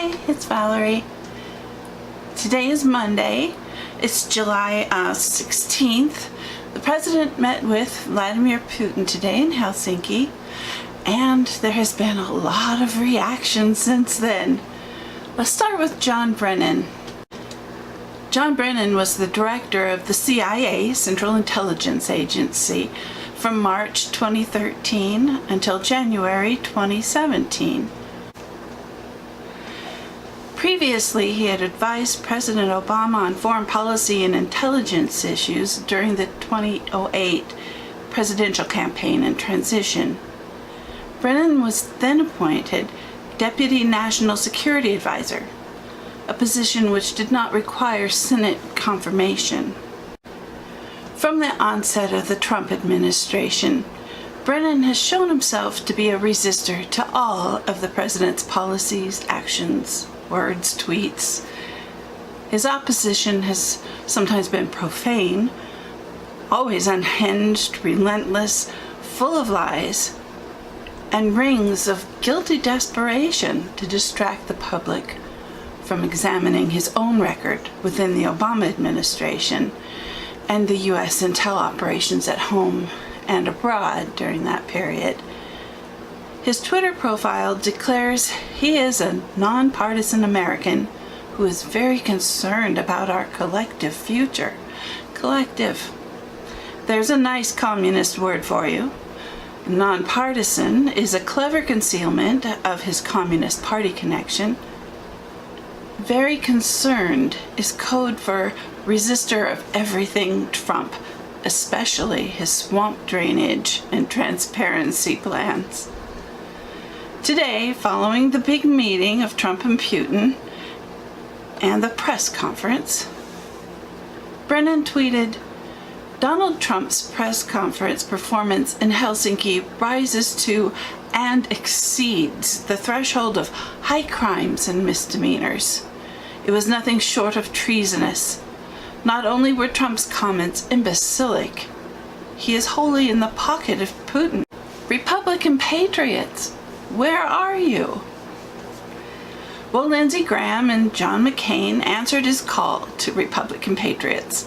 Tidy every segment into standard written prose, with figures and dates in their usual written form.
Hi, it's Valerie. Today is Monday. It's July 16th. The president met with Vladimir Putin today in Helsinki, and there has been a lot of reaction since then. Let's start with John Brennan. John Brennan was the director of the CIA, Central Intelligence Agency, from March 2013 until January 2017. Previously, he had advised President Obama on foreign policy and intelligence issues during the 2008 presidential campaign and transition. Brennan was then appointed Deputy National Security Advisor, a position which did not require Senate confirmation. From the onset of the Trump administration, Brennan has shown himself to be a resistor to all of the president's policies, actions, words, tweets. His opposition has sometimes been profane, always unhinged, relentless, full of lies, and rings of guilty desperation to distract the public from examining his own record within the Obama administration and the U.S. intel operations at home and abroad during that period. His Twitter profile declares he is a nonpartisan American who is very concerned about our collective future. Collective. There's a nice communist word for you. Nonpartisan is a clever concealment of his Communist Party connection. Very concerned is code for resistor of everything Trump, especially his swamp drainage and transparency plans. Today, following the big meeting of Trump and Putin and the press conference, Brennan tweeted, "Donald Trump's press conference performance in Helsinki rises to and exceeds the threshold of high crimes and misdemeanors. It was nothing short of treasonous. Not only were Trump's comments imbecilic, he is wholly in the pocket of Putin. Republican patriots, where are you?" Well, Lindsey Graham and John McCain answered his call to Republican patriots,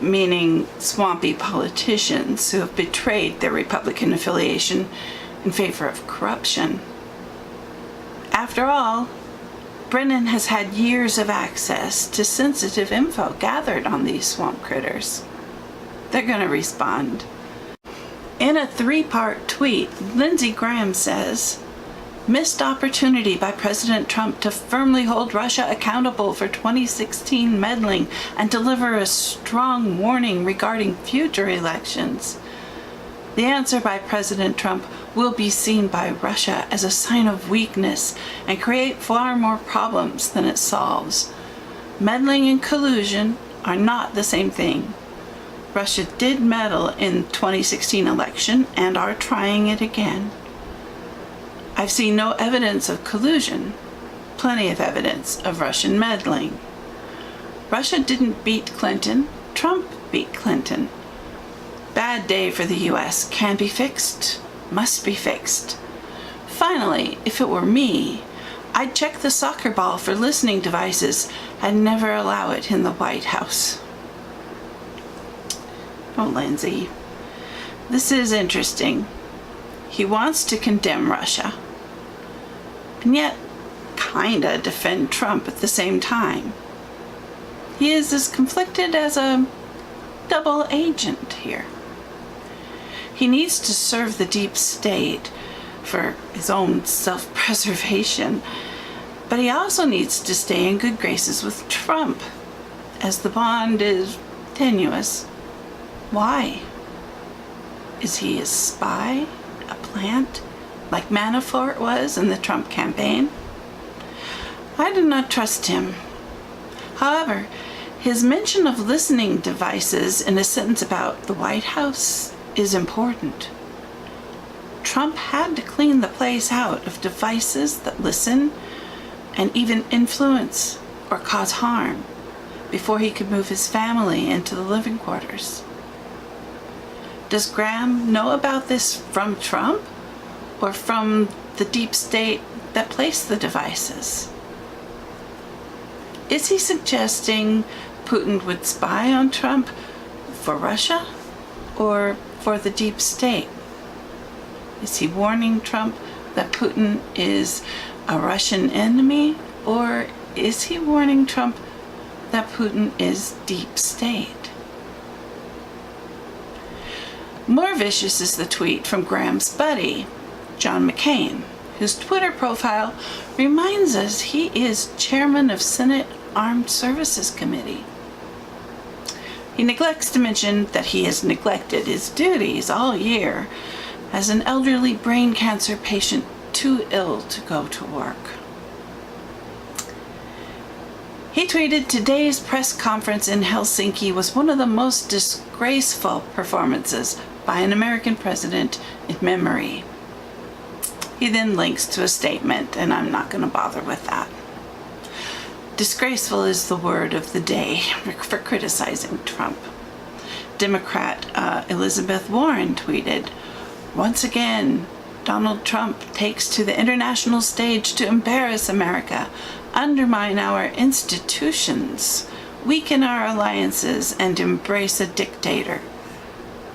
meaning swampy politicians who have betrayed their Republican affiliation in favor of corruption. After all, Brennan has had years of access to sensitive info gathered on these swamp critters. They're going to respond. In a three-part tweet, Lindsey Graham says, "Missed opportunity by President Trump to firmly hold Russia accountable for 2016 meddling and deliver a strong warning regarding future elections. The answer by President Trump will be seen by Russia as a sign of weakness and create far more problems than it solves. Meddling and collusion are not the same thing. Russia did meddle in 2016 election and are trying it again. I've seen no evidence of collusion, plenty of evidence of Russian meddling. Russia didn't beat Clinton, Trump beat Clinton. Bad day for the U.S. Can be fixed, must be fixed. Finally, if it were me, I'd check the soccer ball for listening devices and never allow it in the White House." Oh, Lindsey, this is interesting. He wants to condemn Russia, and yet kinda defend Trump at the same time. He is as conflicted as a double agent here. He needs to serve the deep state for his own self-preservation, but he also needs to stay in good graces with Trump, as the bond is tenuous. Why? Is he a spy? A plant? Like Manafort was in the Trump campaign? I do not trust him. However, his mention of listening devices in a sentence about the White House is important. Trump had to clean the place out of devices that listen and even influence or cause harm before he could move his family into the living quarters. Does Graham know about this from Trump or from the deep state that placed the devices? Is he suggesting Putin would spy on Trump for Russia or for the deep state? Is he warning Trump that Putin is a Russian enemy, or is he warning Trump that Putin is deep state? More vicious is the tweet from Graham's buddy, John McCain, whose Twitter profile reminds us he is chairman of Senate Armed Services Committee. He neglects to mention that he has neglected his duties all year as an elderly brain cancer patient too ill to go to work. He tweeted, "Today's press conference in Helsinki was one of the most disgraceful performances by an American president in memory." He then links to a statement, and I'm not going to bother with that. Disgraceful is the word of the day for criticizing Trump. Democrat Elizabeth Warren tweeted, "Once again, Donald Trump takes to the international stage to embarrass America, undermine our institutions, weaken our alliances, and embrace a dictator.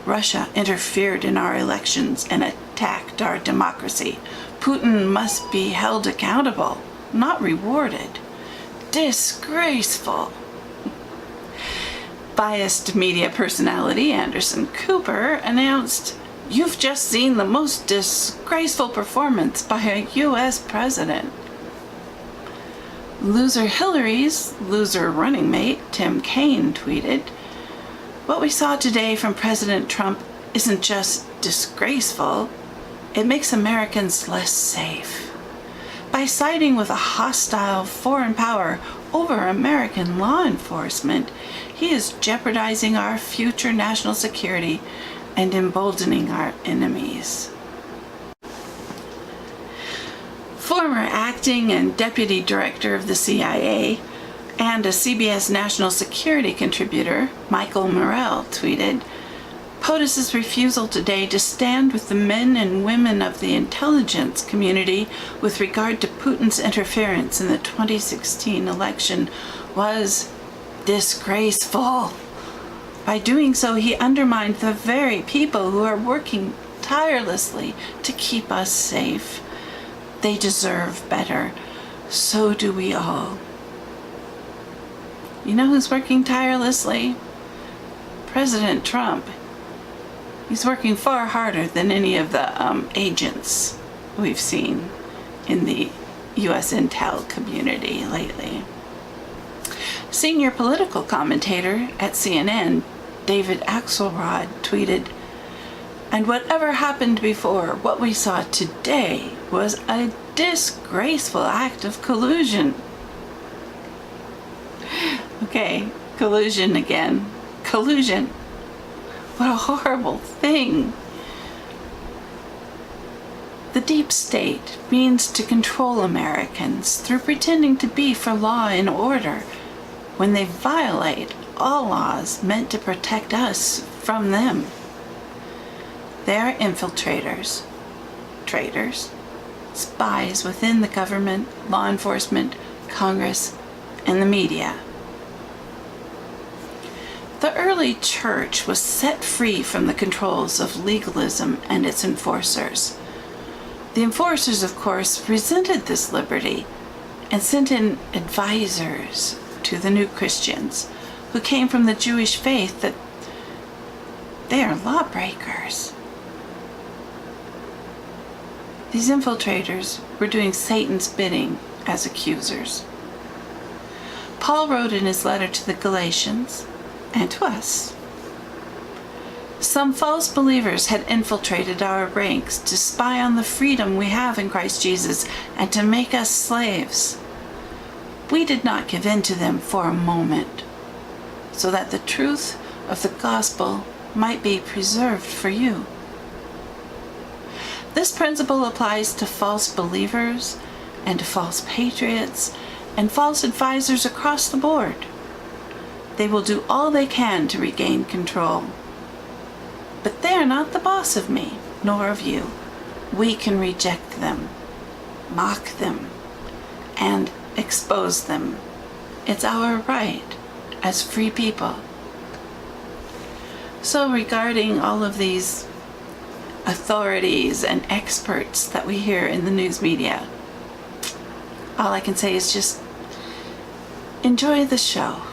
Russia interfered in our elections and attacked our democracy. Putin must be held accountable, not rewarded. Disgraceful." Biased media personality Anderson Cooper announced, "You've just seen the most disgraceful performance by a U.S. president." Loser Hillary's loser running mate Tim Kaine tweeted, "What we saw today from President Trump isn't just disgraceful, it makes Americans less safe. By siding with a hostile foreign power over American law enforcement, he is jeopardizing our future national security and emboldening our enemies." Former acting and deputy director of the CIA and a CBS national security contributor, Michael Morrell, tweeted, "POTUS's refusal today to stand with the men and women of the intelligence community with regard to Putin's interference in the 2016 election was disgraceful. By doing so, he undermined the very people who are working tirelessly to keep us safe. They deserve better. So do we all." You know who's working tirelessly? President Trump. He's working far harder than any of the agents we've seen in the U.S. intel community lately. Senior political commentator at CNN, David Axelrod, tweeted, "And whatever happened before, what we saw today was a disgraceful act of collusion." Okay, collusion again. Collusion. What a horrible thing. The deep state means to control Americans through pretending to be for law and order when they violate all laws meant to protect us from them. They are infiltrators, traitors, spies within the government, law enforcement, Congress, and the media. The early church was set free from the controls of legalism and its enforcers. The enforcers, of course, resented this liberty and sent in advisors to the new Christians who came from the Jewish faith that they are lawbreakers. These infiltrators were doing Satan's bidding as accusers. Paul wrote in his letter to the Galatians, and to us, "Some false believers had infiltrated our ranks to spy on the freedom we have in Christ Jesus and to make us slaves. We did not give in to them for a moment, so that the truth of the gospel might be preserved for you." This principle applies to false believers and to false patriots and false advisors across the board. They will do all they can to regain control. But they are not the boss of me, nor of you. We can reject them, mock them, and expose them It's our right as free people. So regarding all of these authorities and experts that we hear in the news media, all I can say is just enjoy the show.